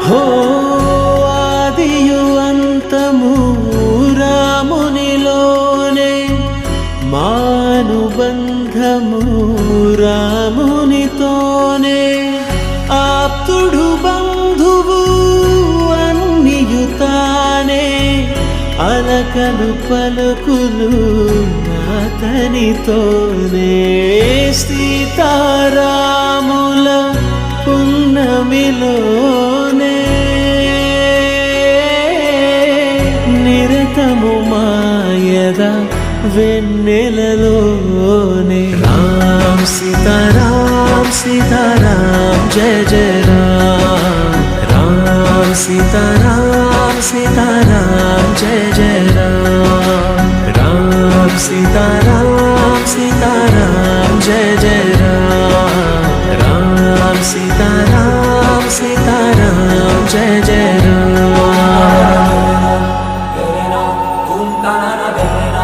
హో ఆదియు అంతము రామునిలోనే, మానుబంధము రామునితోనే, ఆప్తుడు బంధువు అన్నియుతానే, అలకలు పలుకులు అతనితోనే. సీతారాముల పున్నమిలోనే, నిరతము మాయద వెన్నెలలోనే. రామ్ సీతారాం సీతారాం జయ జయ రామ్, రామ్ సీతారాం సీతారాం జయ జయ రామ్, రామ్ సీతారాం సీతారాం జయ జయ రామ్, రామ్ సీతారాం సీతారాం జయ జయ